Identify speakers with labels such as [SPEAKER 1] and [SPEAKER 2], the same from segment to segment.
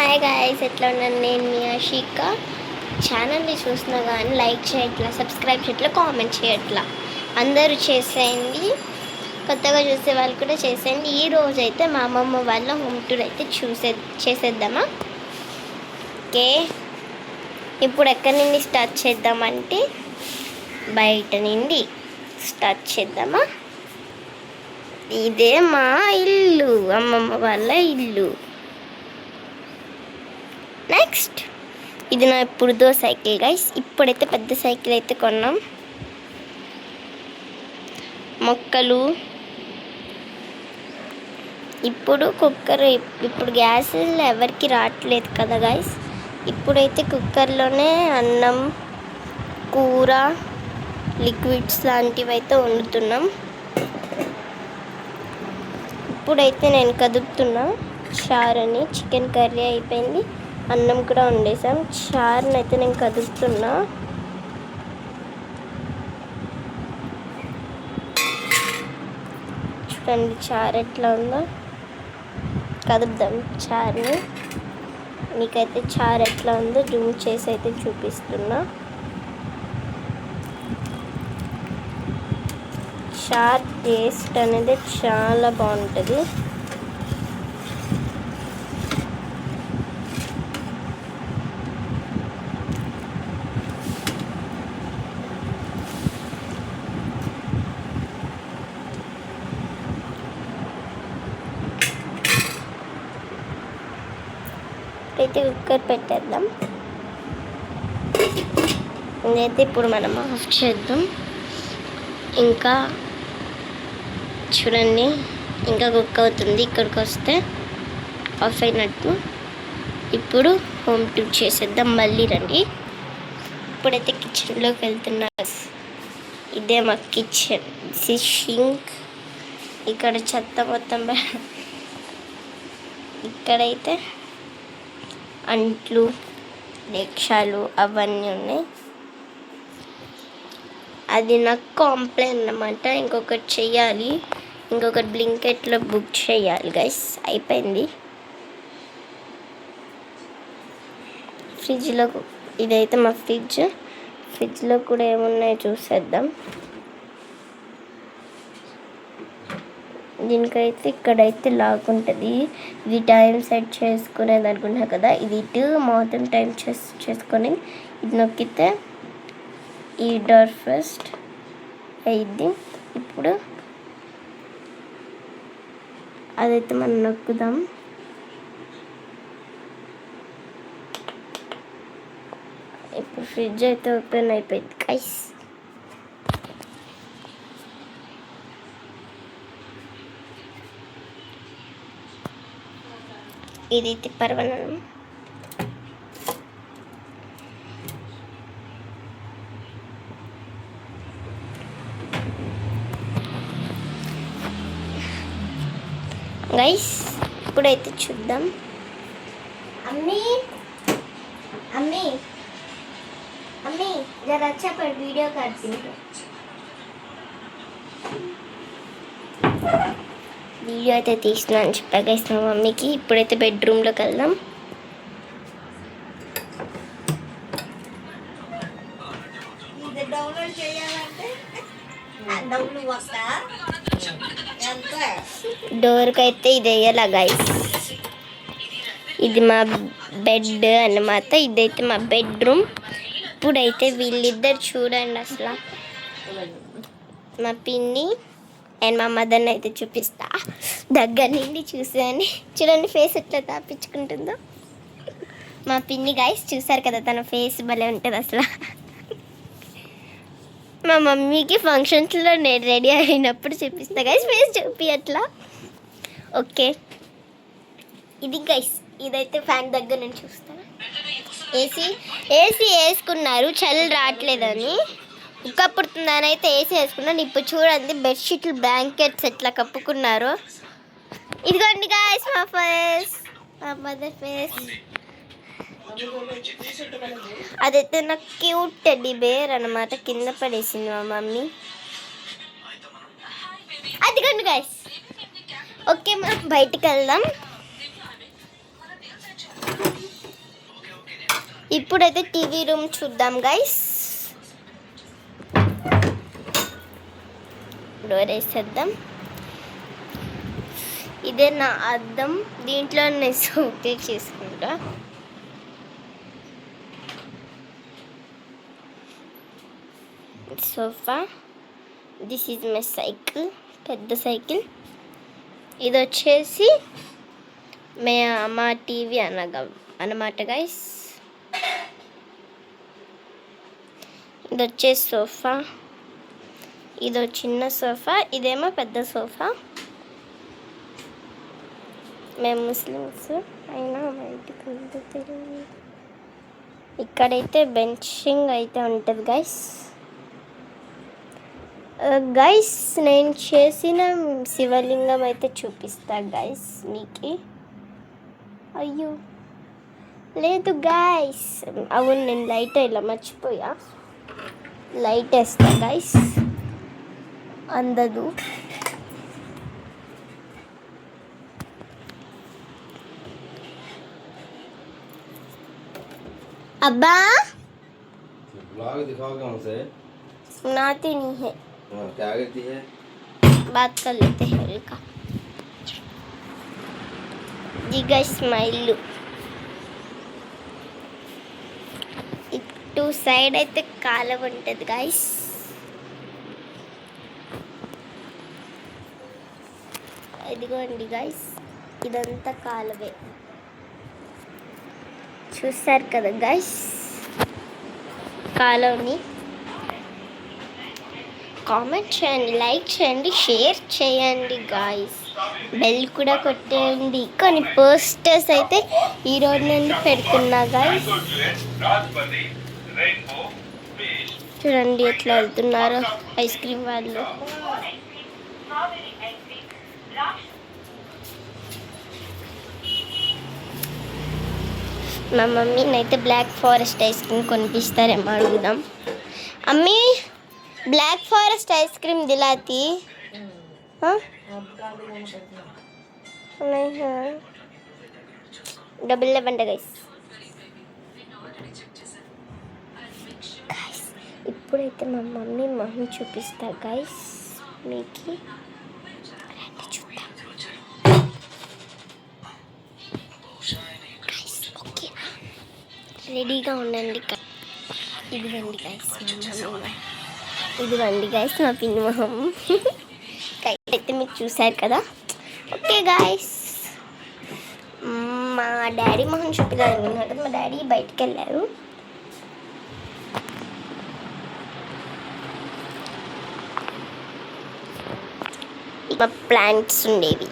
[SPEAKER 1] Hi guys, ఎట్లా ఉన్నాను? నేను మీ ఆషిక. ఛానల్ని చూస్తున్నా కానీ లైక్ చేయట్లా, సబ్స్క్రైబ్ చేయట్లా, కామెంట్ చేయట్లా. అందరూ చేసేయండి, కొత్తగా చూసే వాళ్ళు కూడా చేసేయండి. ఈరోజు అయితే మా అమ్మమ్మ వాళ్ళ హోమ్ టూర్ అయితే చేసేద్దామా? ఓకే, ఇప్పుడు ఎక్కడి నుండి స్టార్ట్ చేద్దామంటే బయట నుండి స్టార్ట్ చేద్దామా? ఇదే మా ఇల్లు, అమ్మమ్మ వాళ్ళ ఇల్లు. నెక్స్ట్ ఇది నా ఇప్పుడుదో సైకిల్ గైస్. ఇప్పుడైతే పెద్ద సైకిల్ అయితే కొన్నాం. మొక్కలు, ఇప్పుడు కుక్కర్, ఇప్పుడు గ్యాస్ ఎవరికి రావట్లేదు కదా గైస్. ఇప్పుడైతే కుక్కర్లోనే అన్నం, కూర, లిక్విడ్స్ లాంటివి అయితే వండుతున్నాం. ఇప్పుడైతే నేను కదుపుతున్నా చారుని. చికెన్ కర్రీ అయిపోయింది, అన్నం కూడా వండేసాం. చారుని అయితే నేను కదుపుతున్నా. చూడండి చారు ఎట్లా ఉందో. కదుపుదాం చారుని. మీకైతే చారు ఎట్లా ఉందో జూమ్ చేసి అయితే చూపిస్తున్నా. చారు టేస్ట్ అనేది చాలా బాగుంటుంది. అయితే కుక్కర్ పెట్టేద్దాం. ఇదైతే ఇప్పుడు మనం ఆఫ్ చేద్దాం. ఇంకా చూడండి, ఇంకా కుక్ అవుతుంది. ఇక్కడికి వస్తే ఆఫ్ అయినట్టు. ఇప్పుడు హోమ్ టూర్ చేసేద్దాం. మళ్ళీ రండి. ఇప్పుడైతే కిచెన్లోకి వెళ్తున్నా. ఇదే మా కిచెన్, సింక్. ఇక్కడ చెత్త మొత్తం, ఇక్కడైతే అంట్లు, డేక్షాలు అవన్నీ ఉన్నాయి. అది నాకు కాంప్లైంట్ అన్నమాట. ఇంకొకటి చెయ్యాలి, ఇంకొకటి బ్లింకెట్లో బుక్ చేయాలి గైస్. అయిపోయింది. ఫ్రిడ్జ్లో, ఇదైతే మా ఫ్రిడ్జ్లో కూడా ఏమున్నాయో చూసేద్దాం. దీనికైతే ఇక్కడైతే లాక్ ఉంటుంది. ఇది టైం సెట్ చేసుకునేది అనుకుంటా కదా. ఇది ఇటు మొత్తం టైం చేసుకొని ఇది నొక్కితే ఈ డోర్ ఫస్ట్ అయింది. ఇప్పుడు అదైతే మనం నొక్కుదాం. ఇప్పుడు ఫ్రిడ్జ్ అయితే ఓపెన్ అయిపోయింది గైస్. ఇదైతే పర్వాలేదు. గైస్ ఇప్పుడైతే చూద్దాం. అమ్మీ అమ్మీ అమ్మీ జరా अच्छा पर वीडियो करती हूँ. వీడియో అయితే తీసినా అని చెప్పా గైస్ మా మమ్మీకి. ఇప్పుడైతే బెడ్రూమ్లోకి వెళ్దాం. డోర్కి అయితే ఇది వేయాల గైస్. ఇది మా బెడ్ అన్నమాట. ఇదైతే మా బెడ్రూమ్. ఇప్పుడైతే వీళ్ళిద్దరు చూడండి అసలు. మా పిన్ని అండ్ మా మదర్ని అయితే చూపిస్తా దగ్గర నుండి చూసాను. చూడండి ఫేస్ ఎట్లా తాపించుకుంటుందో మా పిన్ని గైస్. చూసారు కదా, తన ఫేస్ భలే ఉంటుంది అసలు. మా మమ్మీకి ఫంక్షన్స్లో నేను రెడీ అయినప్పుడు చూపిస్తా గైస్, ఫేస్ చూపి అట్లా. ఓకే, ఇది గైస్. ఇదైతే ఫ్యాన్ దగ్గర నుంచి చూస్తాను. ఏసీ వేసుకున్నారు, చలి రావట్లేదని. ఉక్క పుడుతుందని అయితే ఏసీ వేసుకున్నాను. ఇప్పుడు చూడండి బెడ్షీట్లు, బ్లాంకెట్స్ ఎట్లా కప్పుకున్నారు. ఇదిగోండి గాయస్ మా ఫేస్, మా మదర్ ఫేస్. అదైతే నాకు క్యూట్ టెడ్డీ బేర్ అన్నమాట. కింద పడేసింది మా మమ్మీ. అదిగోండి గాయస్. ఓకే, మనం బయటికి వెళ్దాం. ఇప్పుడైతే టీవీ రూమ్ చూద్దాం గైస్. డోర్ వేసేద్దాం. ఇదే నా అద్దం, దీంట్లో నేను సోకే చేసుకుంటా. Sofa, this is my cycle, పెద్ద సైకిల్. ఇది వచ్చేసి మా టీవీ అన్నమాట గైస్. ఇది వచ్చేసి సోఫా, ఇదో చిన్న సోఫా, ఇదేమో పెద్ద సోఫా. మేము ముస్లిమ్స్ అయినా మా ఇంటికి తెలియదు. ఇక్కడైతే బెంచింగ్ అయితే ఉంటుంది గైస్. గైస్ నేను చేసిన శివలింగం అయితే చూపిస్తా గైస్ మీకు. అయ్యో లేదు గైస్, అవును నేను లైట్ ఇలా మర్చిపోయా, లైట్ వేస్తా గైస్, అందదు. अब्बा
[SPEAKER 2] ब्लॉग दिखाओगे हमसे?
[SPEAKER 1] सुनाती नहीं है।
[SPEAKER 2] क्या कहती है?
[SPEAKER 1] बात कर लेते हैं का जी गाइस. స్మైల్ ఇటు సైడ్ అయితే కాలువ ఉంటుంది గాయస్. ఇదిగోండి గాయస్, ఇదంతా కాలువే. చూసారు కదా గైస్ కాలువని. కామెంట్ చేయండి, లైక్ చేయండి, షేర్ చేయండి గాయస్. బెల్ కూడా కొట్టేయండి. కొన్ని పోస్టర్స్ అయితే ఈ రోడ్ నుండి పెడుతున్నా గాయస్. చూడండి ఎట్లా వెళ్తున్నారు ఐస్ క్రీమ్ వాళ్ళు. మా మమ్మీని అయితే బ్లాక్ ఫారెస్ట్ ఐస్ క్రీమ్ కొనిపిస్తారేమో అడుగుదాం. అమ్మీ బ్లాక్ ఫారెస్ట్ ఐస్ క్రీమ్ దిలాती డబుల్ లెవెన్ గైస్. ఇప్పుడైతే మా మమ్మీ మొహం చూపిస్తా గైస్ మీకు. రెడీగా ఉండండి. ఇదిగండి గైస్ మా మమ్మీ, ఇదిగండి గైస్ మా పిన్ని మొహం. అయితే మీరు చూసారు కదా. ఓకే గాయస్, మా డాడీ మొహం చూపించాలనుకున్నాడు. మా డాడీ బయటికి వెళ్ళారు. మా ప్లాంట్స్ ఉండేవి.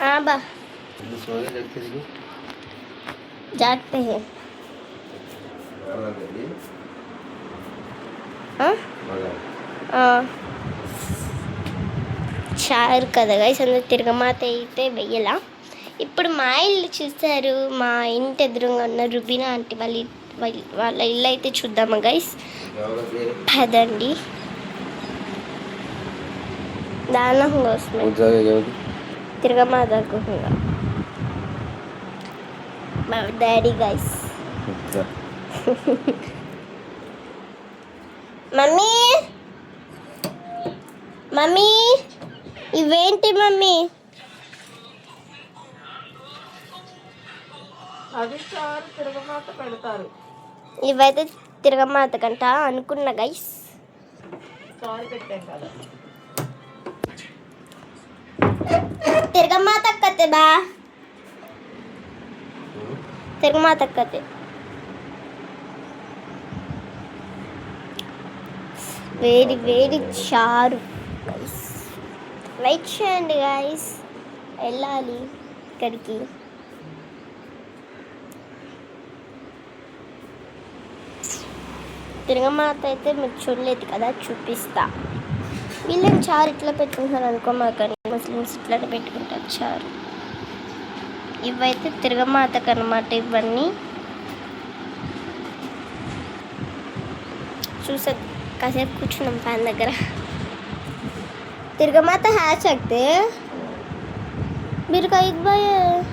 [SPEAKER 1] हाँ बा जागते हैं. చారు కదా గైస్, అందరూ తిరగమాత అయితే వెయ్యలా. ఇప్పుడు మా ఇల్లు చూసారు, మా ఇంటి ఎదురుగా ఉన్న రుబీనా ఆంటీ వాళ్ళ ఇల్లు అయితే చూద్దామా గైస్. పదండి. దాన తిరగమాత మా డాడీ గైస్. మమ్మీ మమ్మీ ఇవేంటి మమ్మీ?
[SPEAKER 3] అది చారు తిరగమాత పెడతారు.
[SPEAKER 1] ఇవైతే తిరగమాత కంట అనుకున్నా గైస్.
[SPEAKER 3] చారు పెట్టాం కదా.
[SPEAKER 1] తిరగమాత కతే బా, తిరగమాత కతే. వేడి వేడి చారు గైస్. లైక్ చేయండి గైస్, వెళ్ళాలి ఇక్కడికి. తిరగమాత అయితే మీరు చూడలేదు కదా, చూపిస్తా. వీళ్ళని చారు ఇట్లా పెట్టుకుంటున్నారు అనుకో, మాకు ముస్లిమ్స్ ఇట్లా పెట్టుకుంటారు చారు. ఇవైతే తిరగమాతకు అనమాట. ఇవన్నీ చూసా, కాసేపు కూర్చున్నాం ఫ్యాన్ దగ్గర. तिरगमाता है सकते मेरे का एक भाई है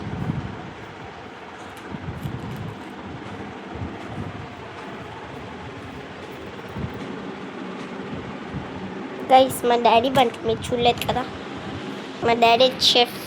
[SPEAKER 1] गाइस మా డాడీ బంటి మీద చూడలేదు కదా మా డాడీ చెఫ్